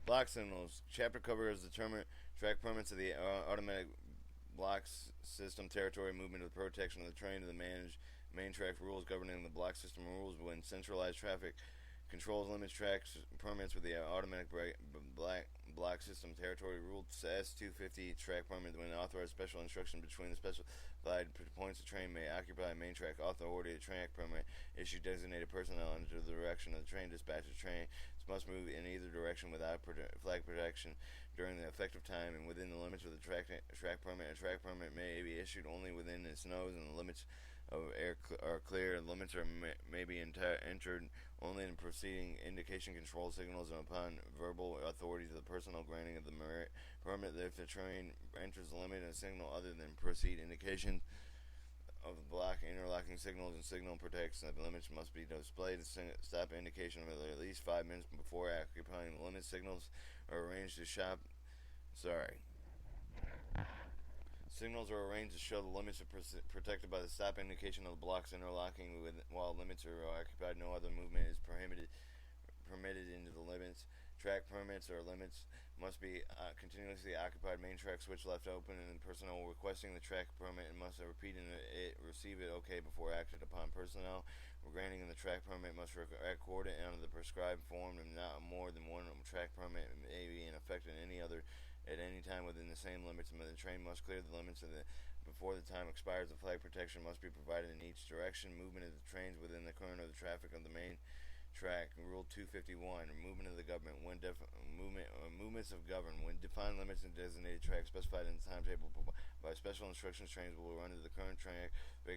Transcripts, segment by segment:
Block signals. Chapter covers the track permits of the automatic block system territory movement of the protection of the train to the main track rules governing the block system rules when centralized traffic controls limits tracks permits with the automatic block system territory rule S250 track permit when authorized special instruction between the specified points of train may occupy main track authority of track permit issue designated personnel under the direction of the train dispatcher train must move in either direction without flag protection during the effective time and within the limits of the track permit. A track permit may be issued only within its nose and the limits of air are clear. Limits may be entered only in preceding indication control signals and upon verbal authority to the personnel granting of the permit. If the train enters the limit, a signal other than proceed indication of the block interlocking signals and signal protection the limits must be displayed. The stop indication of at least 5 minutes before occupying the limit. Signals are arranged to shop. Sorry. Signals are arranged to show the limits are protected by the stop indication of the blocks interlocking while limits are occupied. No other movement is permitted into the limits. Track permits or limits must be continuously occupied. Main track switch left open, and personnel requesting the track permit must receive it okay before acted upon. Personnel granting the track permit must record it under the prescribed form, and not more than one track permit may be in effect in any other at any time within the same limits. The train must clear the limits before the time expires. The flag protection must be provided in each direction. Movement of the trains within the current of the traffic of the main track. Rule 251. Movement of the government. Movements of government. When defined limits and designated tracks specified in the timetable by special instructions, trains will run to the current track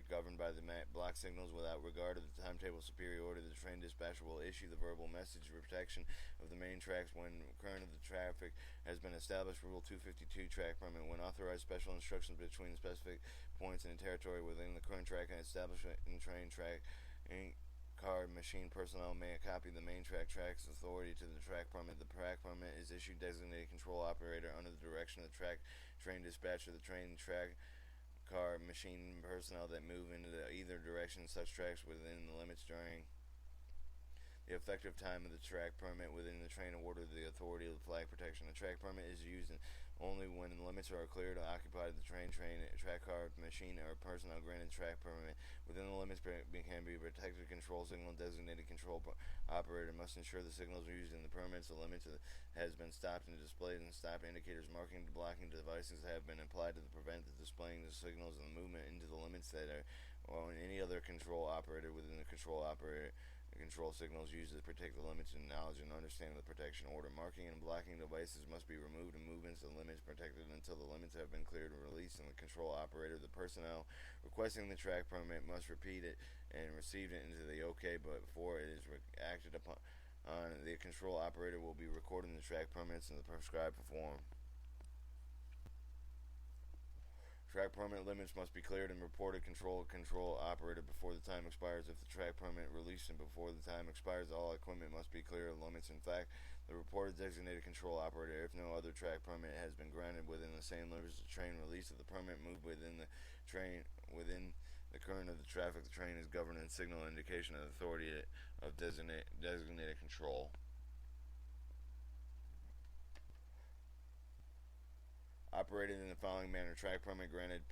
governed by the block signals without regard to the timetable superiority. The train dispatcher will issue the verbal message of protection of the main tracks when current of the traffic has been established. Rule 252. Track permit. When authorized special instructions between the specific points in the territory within the current track and established in train track car machine personnel may copy the main track's authority to the track permit. The track permit is issued designated control operator under the direction of the train dispatcher. The track car machine personnel that move into either direction such tracks within the limits during the effective time of the track permit within the train order the authority of the flag protection. The track permit is used only when the limits are clear to occupy the track car, machine, or personnel granted track permit. Within the limits can be protected control signal. Designated control operator must ensure the signals used in the permits. The limits has been stopped and displayed, and stop indicators marking the blocking devices have been applied to prevent the displaying the signals and the movement into the limits that are or any other control operator within the control operator. The control signals used to protect the limits and knowledge and understanding of the protection order. Marking and blocking devices must be removed and movements of limits protected until the limits have been cleared and released. And the control operator, the personnel requesting the track permit must repeat it and receive it into the OK, but before it is acted upon, the control operator will be recording the track permits in the prescribed form. Track permit limits must be cleared and reported control operator before the time expires. If the track permit released and before the time expires, all equipment must be clear of limits. In fact, the reported designated control operator, if no other track permit has been granted within the same limits, the train release of the permit moved within the train within the current of the traffic. The train is governed in signal indication of authority of designated control. Operated in the following manner: track permit granted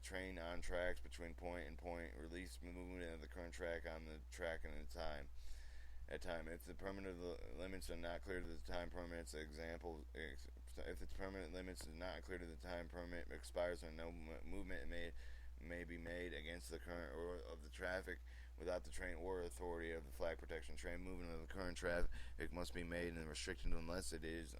train on tracks between point and point. Release movement of the current track on the track and at time. If the permanent limits are not clear to the time permits, example, if the permanent limits are not clear to the time permit expires and no movement may be made against the current or of the traffic without the train or authority of the flag protection. Train movement of the current traffic must be made and restricted unless it is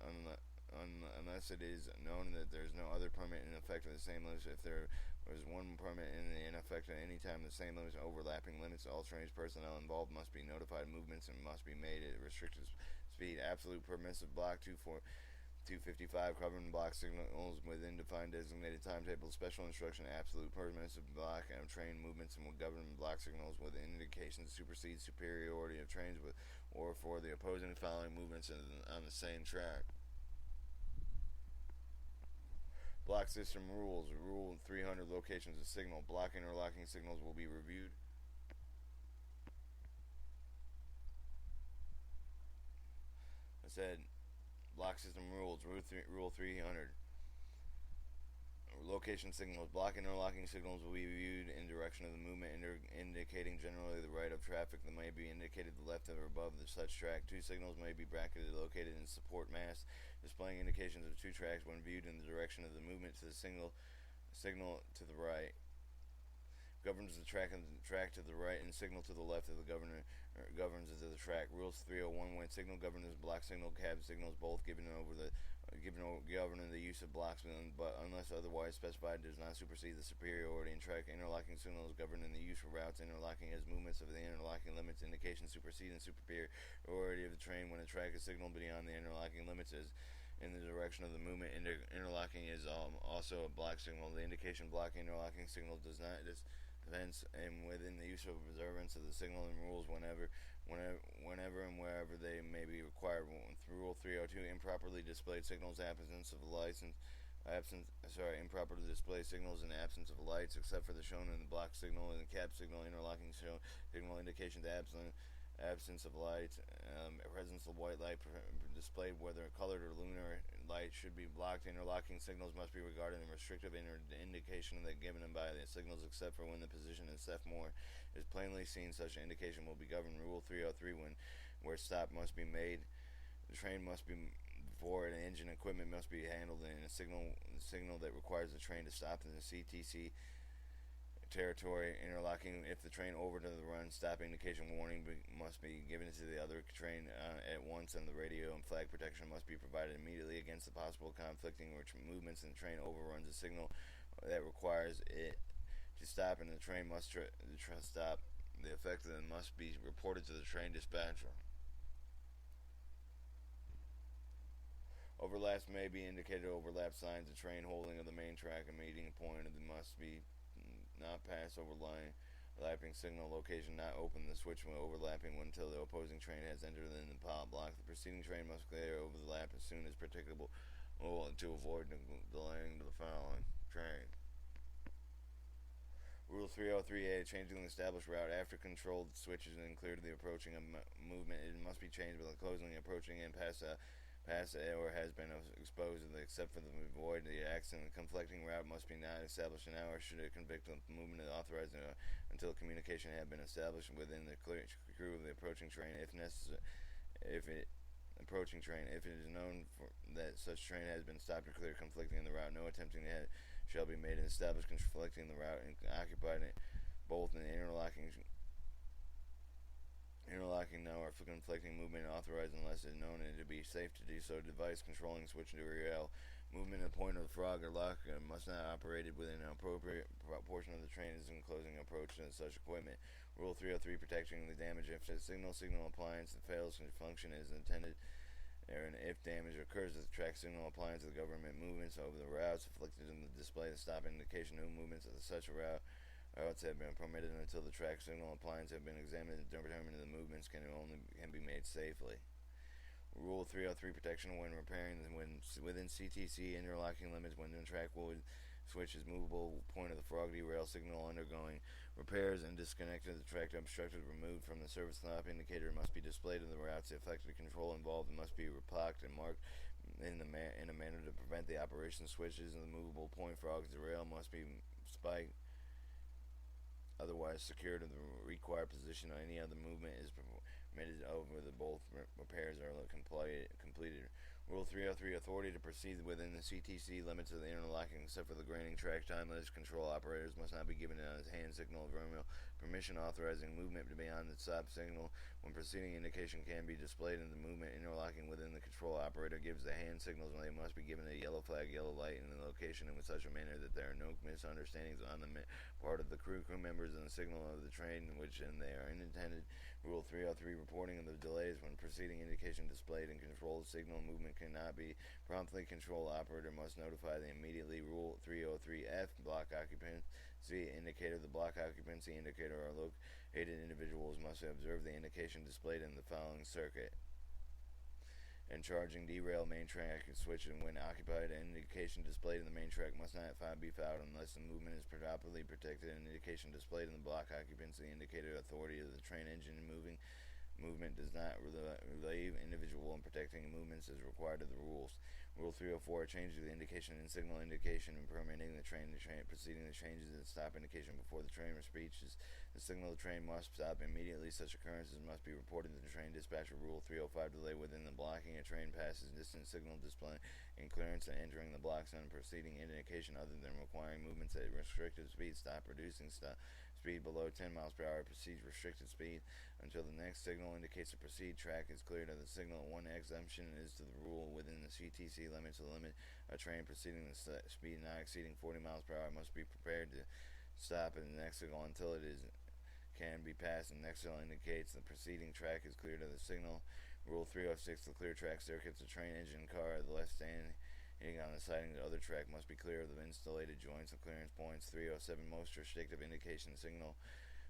known that there is no other permit in effect of the same limits. If there was one permit in effect at any time, the same limits, overlapping limits, all trains personnel involved must be notified. Movements and must be made at restricted speed. Absolute permissive block 255 covering block signals within defined designated timetables. Special instruction: absolute permissive block and train movements and will govern block signals with indications supersede superiority of trains with or for the opposing following movements on the same track. Block system rules. Rule 300. Locations of signal. Block interlocking signals will be reviewed. I said Block system rules. Rule 300. Location signals. Block interlocking signals will be viewed in direction of the movement, indicating generally the right of traffic that may be indicated the left or above the such track. Two signals may be bracketed located in support mast, displaying indications of two tracks when viewed in the direction of the movement to the signal to the right. Governs the track and track to the right and signal to the left of the governor governs to the track. Rules 301. When signal governors block signal cab signals both governing the use of blocks, but unless otherwise specified does not supersede the superiority in track. Interlocking signals governing the use for routes interlocking as movements of the interlocking limits. Indication superseding superiority of the train when a track is signaled beyond the interlocking limits is in the direction of the movement. Interlocking is also a block signal. The indication block interlocking signal does not events and within the use of observance of the signal and rules whenever and wherever they may be required. Rule 302. Improperly displayed signals, improperly displayed signals in the absence of lights, except for the shown in the block signal and the cab signal. Interlocking signal indications absence of light, presence of white light displayed, whether colored or lunar light, should be blocked. Interlocking signals must be regarded as restrictive indication that given by the signals, except for when the position in Semaphore is plainly seen. Such indication will be governed. Rule 303. Where stop must be made, the train must be before an engine equipment must be handled in a signal that requires the train to stop in the CTC territory. Interlocking. If the train over to the run, stop indication warning must be given to the other train at once, and the radio and flag protection must be provided immediately against the possible conflicting movements, and the train overruns a signal that requires it to stop, and the train must stop. The effect of them must be reported to the train dispatcher. Overlaps may be indicated. Overlap signs. The train holding of the main track and meeting point must be not pass overlying lapping signal location, not open the switch when overlapping until the opposing train has entered in the block. The preceding train must clear over the lap as soon as practicable to avoid delaying the following train. Rule 303A. Changing the established route after controlled switches and clear to the approaching movement. It must be changed by closing, approaching, and pass or has been exposed, except for the avoid the accident. The conflicting route must be not established an hour should it convict the movement authorized until communication had been established within the crew of the approaching train, if necessary. If it is known that such train has been stopped or clear conflicting in the route, no attempting to shall be made and establish conflicting the route and occupied it both in the interlocking now or for conflicting movement authorized unless it is known and to be safe to do so. Device controlling switch to rail movement at the point of the frog or lock must not operate within an appropriate portion of the train as enclosing approach to such equipment. Rule 303. Protecting the damage. If the signal appliance that fails to function as intended, and if damage occurs with the track signal appliance of the government movements over the routes afflicted in the display, the stop indication no movements of such a routes have been permitted until the track signal appliance have been examined and determined the movements can be made safely. Rule 303. Protection when repairing within CTC interlocking limits when the track switch is movable point of the frog derail signal undergoing repairs and disconnected. The track obstructed removed from the service stop indicator must be displayed in the routes. The affected control involved must be replocked and marked in a manner to prevent the operation switches in the movable point frog derail must be spiked, otherwise secured in the required position. Any other movement is permitted over the both repairs are completed. Rule 303. Authority to proceed within the CTC limits of the interlocking except for the granting track time limits. Control operators must not be given a hand signal of permission authorizing movement beyond the stop signal. When proceeding indication can be displayed in the movement interlocking within the control operator gives the hand signals, and they must be given a yellow flag, yellow light in the location in such a manner that there are no misunderstandings on the part of the crew members and the signal of the train which and they are intended. Rule 303. Reporting of the delays when proceeding indication displayed and controlled signal movement cannot be promptly. Control operator must notify them immediately. Rule 303F. Block occupancy indicator. The block occupancy indicator are located individuals must observe the indication displayed in the following circuit. And charging derail main track switch and when occupied, an indication displayed in the main track must not be found unless the movement is properly protected. An indication displayed in the block occupancy indicator authority of the train engine movement does not relieve individual and protecting movements as required of the rules. Rule 304, a change to the indication and signal indication and permitting the train proceeding the changes in stop indication before the train reaches the signal. The train must stop immediately. Such occurrences must be reported to the train dispatcher. Rule 305, delay within the blocking. A train passes distant signal display in clearance and entering the blocks on proceeding indication other than requiring movements at restricted speed. Stop reducing speed below 10 miles per hour. Proceeds restricted speed until the next signal indicates the proceed track is cleared of the signal. One exemption is to the rule within the CTC limits. To limit a train proceeding the speed not exceeding 40 miles per hour must be prepared to stop at the next signal until it can be passed. The next signal indicates the preceding track is cleared of the signal. Rule 306, the clear track circuits, the train engine car of the left standing on the siding. The other track must be clear of the installed joints and clearance points. 307, most restrictive indication signal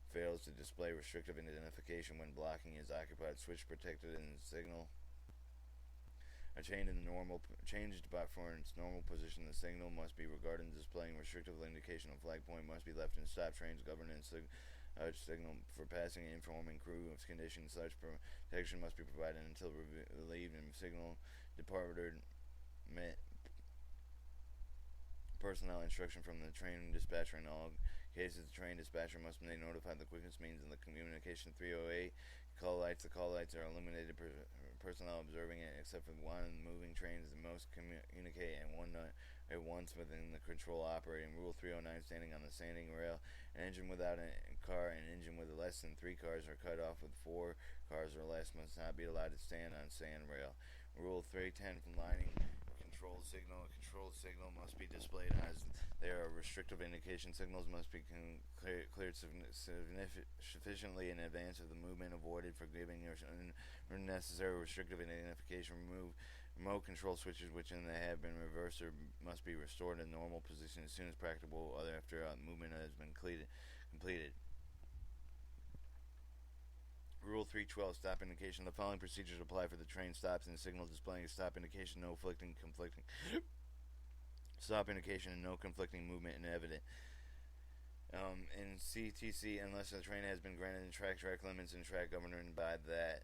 fails to display restrictive identification when blocking is occupied. Switch protected in the signal a changed for its normal position. The signal must be regarded as displaying restrictive indication. A flag point must be left in stop trains governance signal for passing and informing crew of conditions. Such protection must be provided until relieved and signal departed personnel instruction from the train dispatcher. In all cases, the train dispatcher must be notified the quickest means of the communication. 308, call lights. The call lights are illuminated personnel observing it, except for one moving trains that most communicate and one at once within the control operating. Rule 309, standing on the standing rail. An engine without a car and an engine with less than 3 cars are cut off. With 4 cars or less must not be allowed to stand on sand rail. Rule 310, from lining control signal. A control signal must be displayed as there are restrictive indication. Signals must be cleared sufficiently in advance of the movement avoided for giving unnecessary restrictive identification. Remote control switches which have been reversed must be restored in normal position as soon as practicable after movement has been completed. Rule 312, stop indication. The following procedures apply for the train stops and signal displaying stop indication, no conflicting stop indication, and no conflicting movement in evident. In CTC, unless the train has been granted track limits and track governed by that,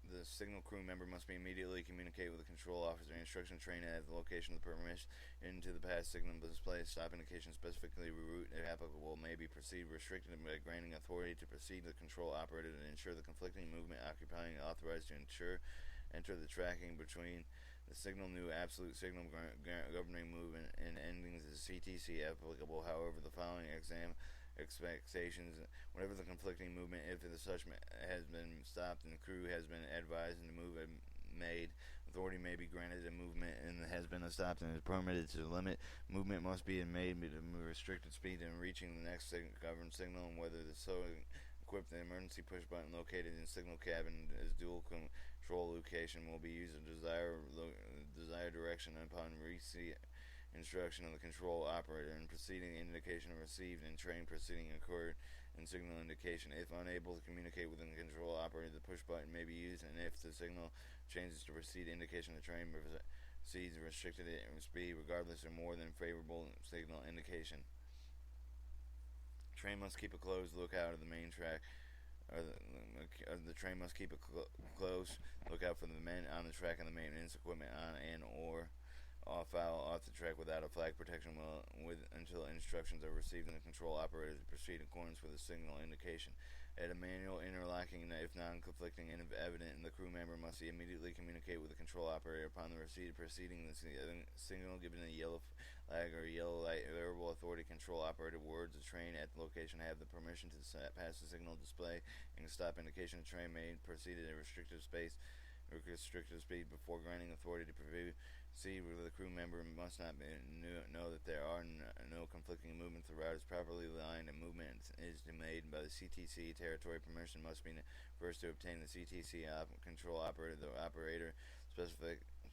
the signal crew member must be immediately communicate with the control officer. Instruction train at the location of the permission into the past signal display. Stop indication specifically route if applicable may be proceed restricted by granting authority to proceed the control operator to ensure the conflicting movement occupying authorized to enter the tracking between the signal new absolute signal governing movement and endings is CTC applicable. However, the following expectations whenever the conflicting movement, if such has been stopped and the crew has been advised and the move made, authority may be granted a movement and has been stopped and is permitted to limit movement must be made with a restricted speed in reaching the next governed signal, and whether the equipped the emergency push button located in signal cabin as dual control location will be used in desired direction upon receipt instruction of the control operator, and preceding indication received and train proceeding occurred and signal indication. If unable to communicate with the control operator, the push button may be used, and if the signal changes to proceed indication, the train proceeds restricted at speed regardless of more than favorable signal indication. Train must keep a close lookout of the main track. The train must keep a close lookout for the men on the track and the maintenance equipment on and or off the track without a flag protection until instructions are received and the control operator to proceed in accordance with the signal indication. At a manual interlocking, if non-conflicting and evident, the crew member must immediately communicate with the control operator upon the receipt of proceeding the signal given a yellow flag or yellow light. Available authority control operator words the train at the location have the permission to pass the signal display and stop indication. The train may proceed at a restricted speed before granting authority to proceed with the crew member must not know that there are no conflicting movements. The route is properly aligned and movement is made by the CTC. Territory permission must be first to obtain the CTC control operator. The operator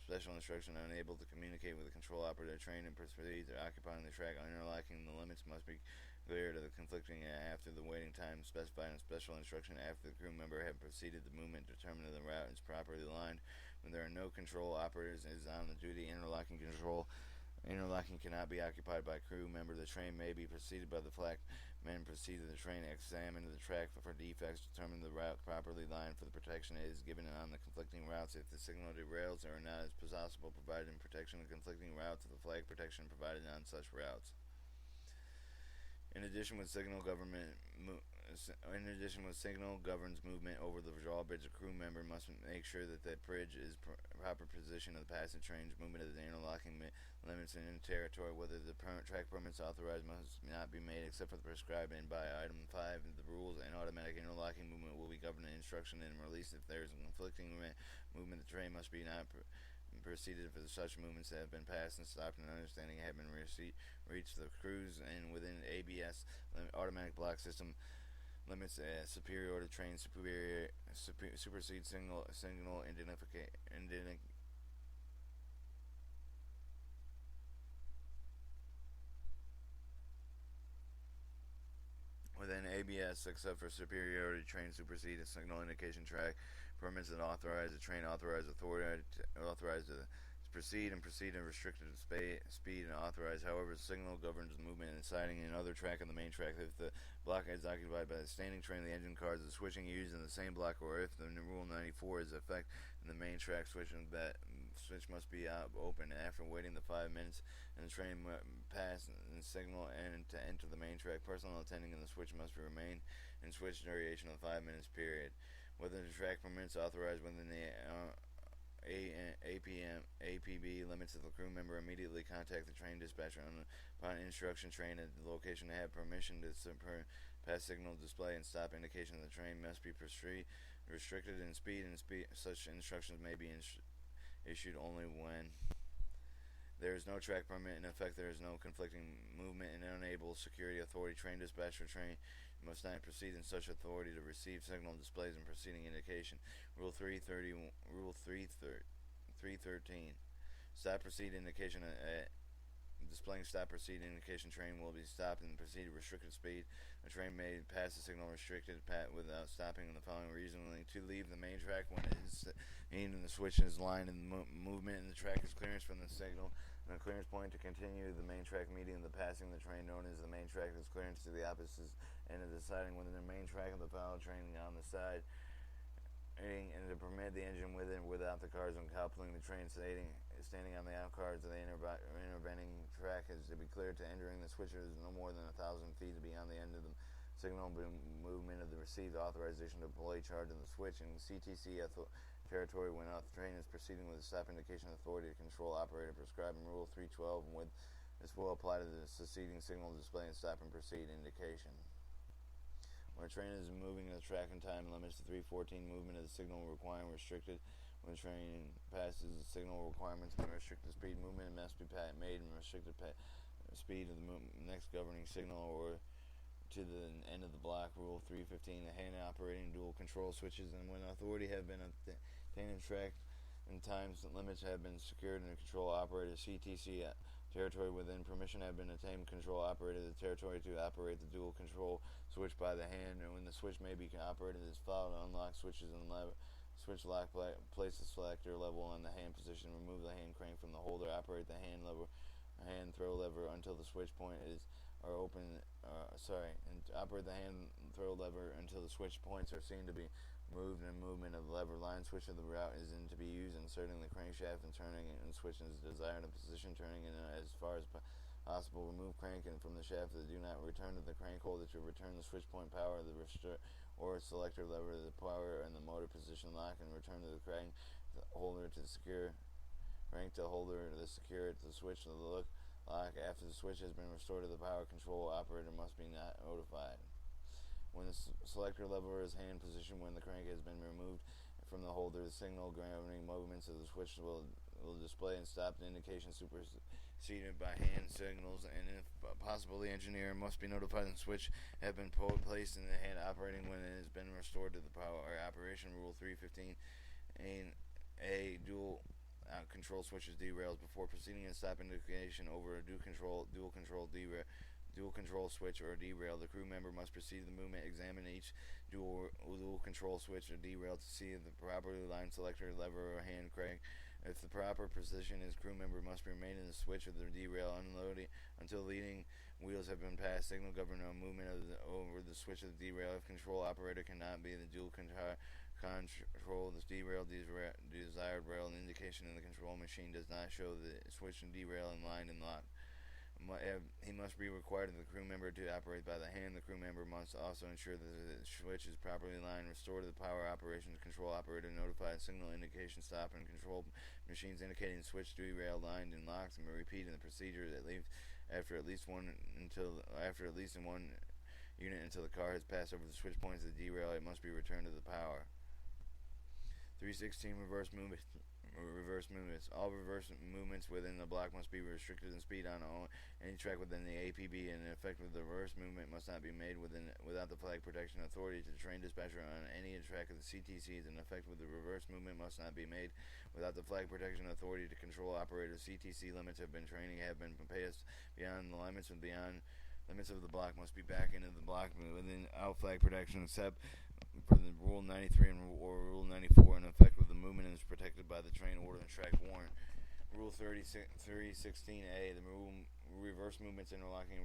special instruction unable to communicate with the control operator. Train and proceeds are occupying the track. Interlocking the limits must be clear to the conflicting after the waiting time specified in special instruction. After the crew member have proceeded the movement, determined the route is properly aligned. When there are no control operators is on the duty, interlocking control Interlocking cannot be occupied by a crew member. The train may be preceded by the flag men proceed to the train, examine the track for defects, determine the route properly lined for the protection it is given on the conflicting routes. If the signal derails or not is possible, provided in protection of the conflicting routes, the flag protection provided on such routes. In addition, with signal governs movement over the drawbridge, a crew member must make sure that the bridge is proper position of the passing train's movement of the interlocking limits in territory. Whether the track permits authorized must not be made except for the prescribed in by item 5. The rules and automatic interlocking movement will be governed in instruction and release. If there is a conflicting movement, the train must be not proceeded for such movements that have been passed and stopped and understanding have been reached. The crews and within ABS automatic block system limits superiority train supersede signal within ABS, except for superiority train supersede a signal indication track permits that authorize the train authorized authority authorized to proceed at restricted speed and authorized. However, the signal governs movement and siding in other track on the main track. If the block is occupied by the standing train, the engine cars are switching used in the same block, or if the Rule 94 is effect in the main track switch, that switch must be open after waiting the 5 minutes and the train pass and signal and to enter the main track. Personnel attending in the switch must remain in switch duration of 5 minutes period. Whether the track permits authorized within the APB limits of the crew member immediately contact the train dispatcher upon instruction train at the location to have permission to pass signal display and stop indication of the train must be restricted in speed and such instructions may be issued only when there is no track permit in effect, there is no conflicting movement and unable security authority. Train dispatcher train must not proceed in such authority to receive signal displays and preceding indication. Rule 313. Stop proceed indication displaying stop proceed indication train will be stopped and proceed at restricted speed. A train may pass the signal restricted without stopping in the following reasonably: to leave the main track when it is aimed and the switch is lined in movement and the track is clearance from the signal and a clearance point to continue the main track median the passing the train known as the main track is clearance to the opposite end of deciding whether the main track of the follow train on the side and to permit the engine with and without the cars when coupling the train standing on the out cars of the intervening track is to be cleared to entering the switcher is no more than 1,000 feet to be on the end of the signal movement of the received authorization to deploy charge in the switch and CTC territory when the train is proceeding with the stop indication authority to control operator prescribed in Rule 312 and with this will apply to the succeeding signal display and stop and proceed indication. When a train is moving the track and time limits to 314 movement of the signal requiring restricted. When the train passes the signal requirements and restricted speed movement must be made in restricted speed of the next governing signal or to the end of the block. Rule 315. The hand operating dual control switches and when authority have been obtained in track and times limits have been secured and the control operator CTC territory within permission have been obtained control operator the territory to operate the dual control switch by the hand and when the switch may be operated as followed: unlock switches and switch lock, place the selector level on the hand position, remove the hand crank from the holder, operate the hand throw lever until the switch point is are open and operate the hand throw lever until the switch points are seen to be moved and movement of the lever line switch of the route is in to be used inserting the crankshaft and turning and switching is desired in position turning in as far as possible. Remove crank and from the shaft that do not return to the crank holder to return the switch point power of the or selector lever the power and the motor position lock and return to the crank holder to secure crank to holder to secure it to switch to the lock after the switch has been restored to the power control operator must be not notified. When the selector lever is hand position when the crank has been removed from the holder the signal governing movements of the switch will display and stop the indication superseded by hand signals and if possible the engineer must be notified and switch have been placed in the hand operating when it has been restored to the power or operation. Rule 315 a dual control switches derails before proceeding and stop indication over a dual control switch or derail. The crew member must proceed the movement, examine each dual control switch or derail to see if the properly lined selector lever or hand crank If the proper position is, crew member must remain in the switch of the derail unloading until leading wheels have been passed. Signal govern no movement over the switch of the derail. If control operator cannot be the dual control the derail desired rail, an indication in the control machine does not show the switch and derail in line and lock. He must be required of the crew member to operate by the hand. The crew member must also ensure that the switch is properly aligned. Restore to the power operations control operator notified signal indication stop and control machines indicating switch derail lined and locked, and repeat in the procedure that leaves after at least one in one unit until the car has passed over the switch points of the derail. It must be returned to the power. 316 reverse movements. All reverse movements within the block must be restricted in speed on any track within the APB, and in effect the reverse movement must not be made without the flag protection authority to the train dispatcher on any track of the CTCs. In effect the reverse movement must not be made without the flag protection authority to control operators. CTC limits have been passed beyond the limits of the block must be back into the block within out flag protection except for the Rule 93 or Rule 94. In effect with the movement is protected by the train order and track warrant. Rule 316A, the reverse movements interlocking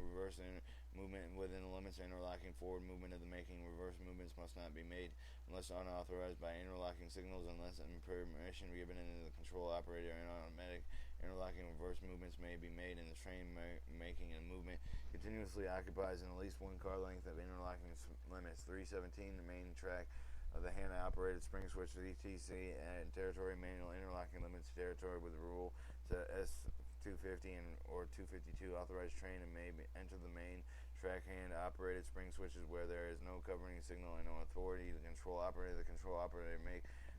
movement within the limits of interlocking forward movement of the making. Reverse movements must not be made unless unauthorized by interlocking signals, unless permission given to the control operator, and automatic interlocking reverse movements may be made in the train making and movement continuously occupies in at least one car length of interlocking limits. 317, the main track of the hand-operated spring switch ETC and territory manual interlocking limits territory with rule to S250 or 252. Authorized train and may enter the main track hand-operated spring switches where there is no covering signal and no authority. The control operator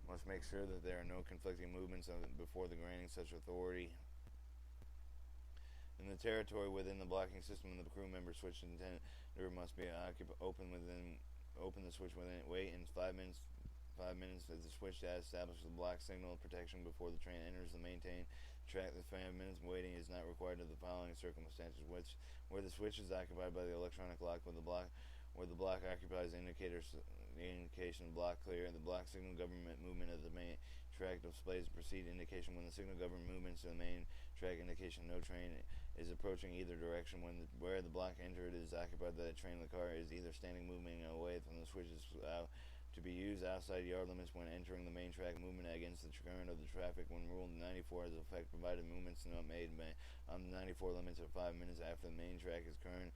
must make sure that there are no conflicting movements before the granting such authority. In the territory within the blocking system, the crew member switch intender must be open the switch wait in 5 minutes as the switch to establish the block signal protection before the train enters the maintained track. The 5 minutes waiting is not required in the following circumstances: where the switch is occupied by the electronic lock, where the block occupies the indication of block clear, and the block signal government movement of the main track displays proceed indication. When the signal government movements to the main track indication no train is approaching either direction. Where the block entered is occupied by the train, the car is either standing, moving away from the switches to be used outside yard limits when entering the main track. Movement against the current of the traffic when Rule 94 has effect, provided movements not made on the 94 limits of 5 minutes after the main track is current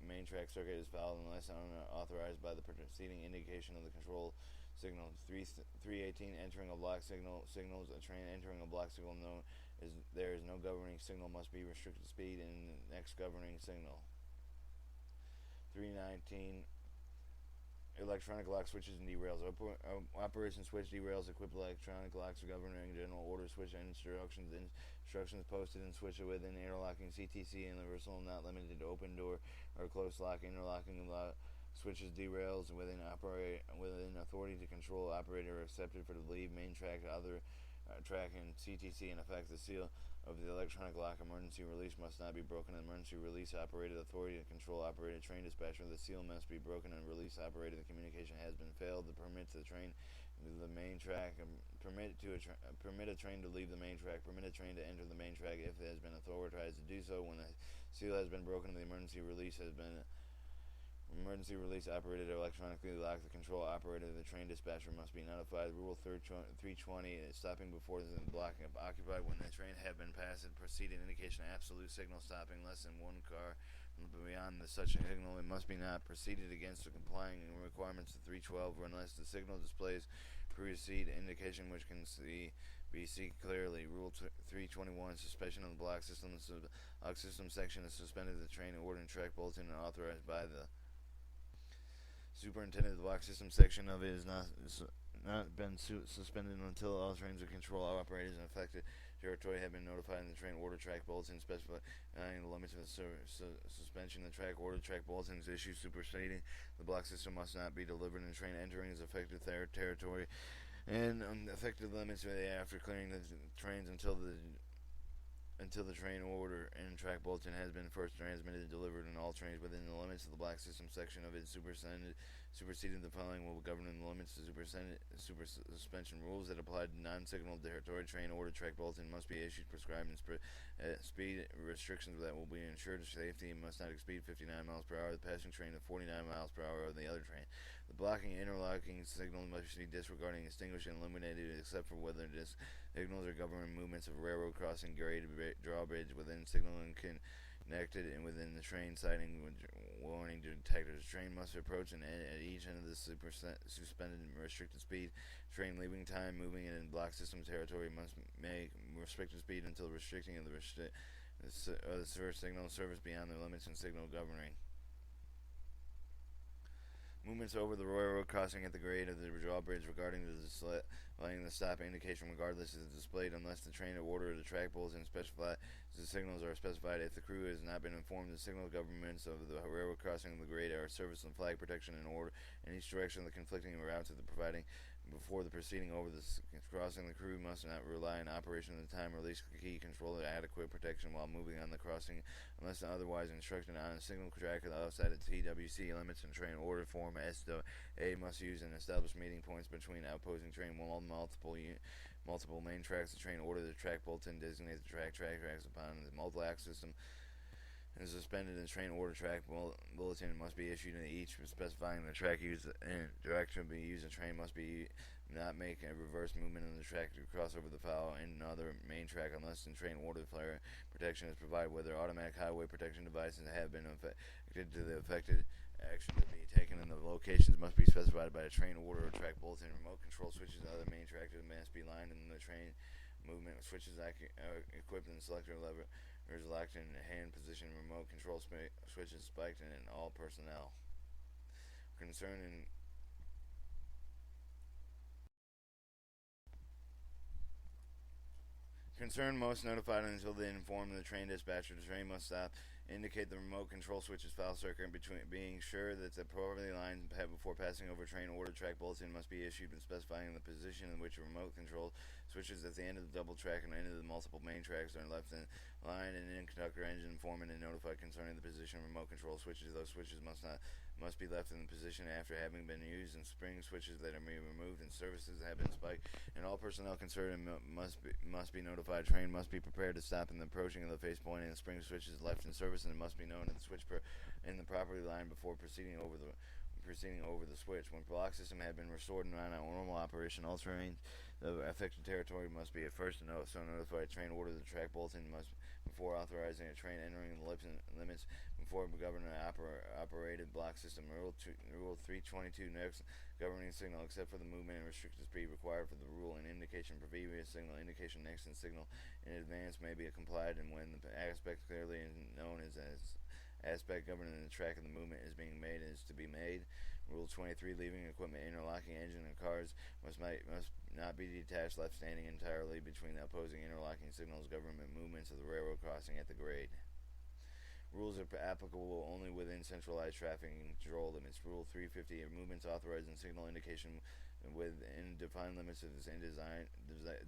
main track circuit is followed unless authorized by the preceding indication of the control signal. 318 entering a block signals a train entering a block signal there is no governing signal must be restricted speed in the next governing signal. 319 electronic lock switches and derails. Operation switch derails equipped electronic locks governing general order switch and instructions posted in switch within interlocking CTC and universal, not limited to open door or closed lock. Interlocking lock switches derails within authority to control operator accepted for the lead main track other track and CTC. In effect the seal of the electronic lock emergency release must not be broken. Emergency release operated authority to control operated train dispatcher. The seal must be broken and release operated. The communication has been failed. The permit to the train the main track. Permit a train to leave the main track. Permit a train to enter the main track if it has been authorized to do so. When the seal has been broken, the emergency release operated electronically locked. The control operator of the train dispatcher must be notified. Rule 320 is stopping before the block occupied when the train have been passed and preceding indication absolute signal stopping less than one car beyond such a signal. It must be not proceeded against the complying requirements of 312 unless the signal displays precede indication which can be seen clearly. Rule 321 suspension of the block system. The block system section is suspended the train order and track bulletin and authorized by the superintendent. Of the block system section of it is not been suspended until all trains of control operators in affected territory have been notified in the train order track bulletin specifying the limits of the suspension. The track order track bulletin is issued superseding the block system must not be delivered in train entering is affected territory and affected limits after clearing the trains until the train order and track bulletin has been first transmitted and delivered in all trains within the limits of the block system section of it superseding the following will govern the limits of suspension rules that apply to non-signal territory. Train order track bulletin must be issued prescribed speed restrictions that will be ensured safety and must not exceed 59 miles per hour. The passing train of 49 miles per hour of the other train. The blocking interlocking signal must be disregarding, extinguished, and illuminated except for whether signals are governing movements of railroad crossing, grade drawbridge within signal and connected and within the train siding warning detectors. The train must approach and end at each end of the suspended restricted speed. Train leaving time moving in block system territory must make restricted speed until restricting of the signal service beyond the limits and signal governing. Movements over the railroad crossing at the grade of the drawbridge regarding the stop indication regardless is displayed unless the train order or the track bulletin specify the signals are specified. If the crew has not been informed, the signal governments of the railroad crossing of the grade are service and flag protection in order in each direction of the conflicting routes of the providing. Before the proceeding over the crossing, the crew must not rely on operation of the time release key control of adequate protection while moving on the crossing unless otherwise instructed on a signal track outside of TWC limits and train order form. SWA must use and establish meeting points between opposing train multiple main tracks. The train order the track bulletin designates the tracks upon the multi-ax system and suspended in train order track bulletin must be issued in each specifying the track used and direction to be used. The train must be not make a reverse movement on the track to cross over the foul in another main track unless in train order flare protection is provided. Whether automatic highway protection devices have been affected to the affected action to be taken in the locations must be specified by the train order or track bulletin. Remote control switches and other main tracks must be lined in the train movement switches equipped in selector lever is locked in hand position. Remote control switches spiked in all personnel. Concern most notified until they inform the train dispatcher. The train must stop. Indicate the remote control switches foul circuit between being sure that the properly lined before passing over train order track bulletin must be issued and specifying the position in which remote control switches at the end of the double track and end of the multiple main tracks are left in line and in conductor engine foreman and notified concerning the position of remote control switches. Those switches must be left in the position after having been used, and spring switches that are removed and services have been spiked, and all personnel concerned must be notified. Train must be prepared to stop in the approaching of the face point, and the spring switches left in service, and it must be known in the in the property line before proceeding over the switch. When block system had been restored and on normal operation, all trains the affected territory must be at first notified. Train order the track bulletin must before authorizing a train entering the limits before governing operated block system. Rule 322 next governing signal except for the movement and restricted speed required for the rule and indication for previous signal indication next and signal in advance may be complied and when the aspect clearly known as aspect governing the track of the movement is being made is to be made. Rule 23 leaving equipment interlocking engine and cars must not be detached left standing entirely between the opposing interlocking signals government movements of the railroad crossing at the grade. Rules are applicable only within centralized traffic control limits. Rule 350 movements authorized in signal indication within defined limits of this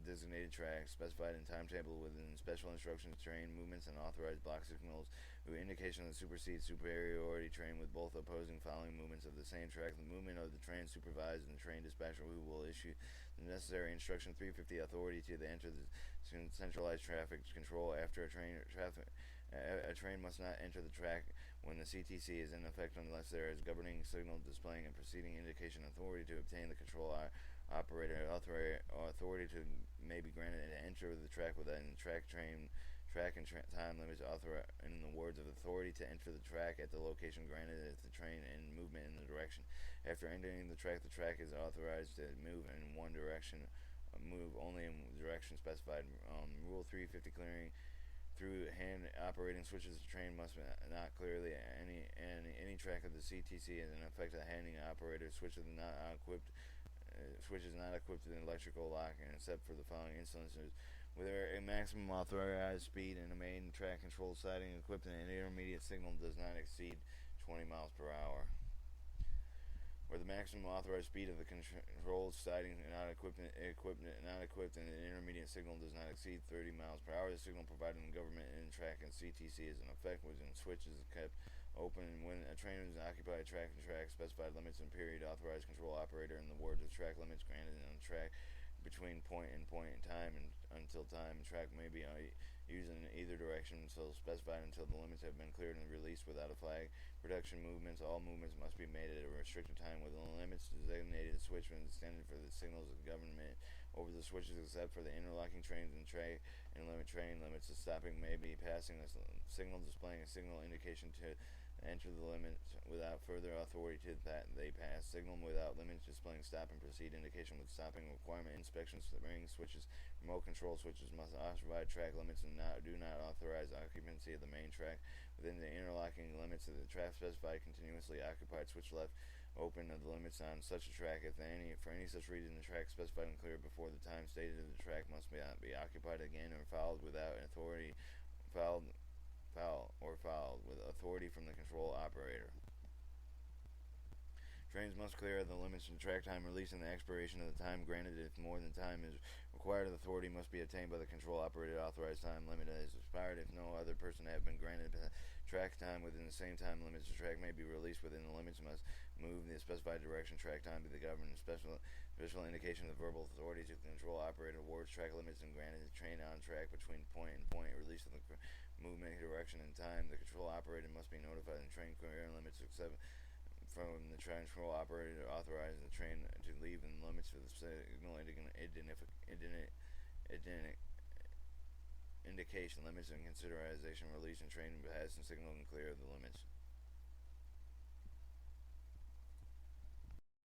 designated tracks specified in timetable within special instructions train movements and authorized block signals who indication that supersedes superiority train with both opposing following movements of the same track. The movement of the train supervised and the train dispatcher who will issue the necessary instruction 350 authority to enter the centralized traffic control after a train must not enter the track when the CTC is in effect unless there is governing signal displaying a preceding indication authority to obtain the control operator authority to may be granted to enter the track within track and time limits in the words of authority to enter the track at the location granted at the train and movement in the direction. After entering the track is authorized to move in one direction, move only in the direction specified. Rule 350 clearing through hand operating switches. The train must not clearly any track of the CTC as an effect of handing operator switches not equipped with an electrical lock and except for the following instances where a maximum authorized speed in a main track control siding equipped in an intermediate signal does not exceed 20 miles per hour. Where the maximum authorized speed of the controlled siding not equipped in an intermediate signal does not exceed 30 miles per hour. The signal provided in government in track and CTC is in effect within switches kept open. When a train is occupied, track and track, specified limits and period, authorized control operator in the words of track limits granted on track between point and point in time and until time. Track may be used in either direction until specified until the limits have been cleared and released without a flag. Production movements. All movements must be made at a restricted time within the limits designated. Switch when extended for the signals of government over the switches except for the interlocking trains and train and limit train limits. The stopping may be passing a signal displaying a signal indication to enter the limits without further authority to that they pass. Signal without limits displaying stop and proceed indication with stopping requirement. Inspections ring switches. Remote control switches must provide track limits and do not authorize occupancy of the main track within the interlocking limits of the track specified continuously occupied. Switch left open of the limits on such a track. If for any such reason the track specified and cleared before the time stated of the track must be occupied again or followed without authority fouled with authority from the control operator. Trains must clear the limits of track time releasing the expiration of the time granted. If more than time is required, authority must be attained by the control operator. Authorized time limit is expired. If no other person have been granted track time within the same time limits, the track may be released within the limits. Must move in the specified direction. Track time be the government special indication of the verbal authority to the control operator. Awards track limits and granted the train on track between point and point. Release of the movement direction and time. The control operator must be notified and train clear limits except from the control operator authorizing the train to leave in limits for the signal indication limits and consideration release and train pass and signal and clear of the limits.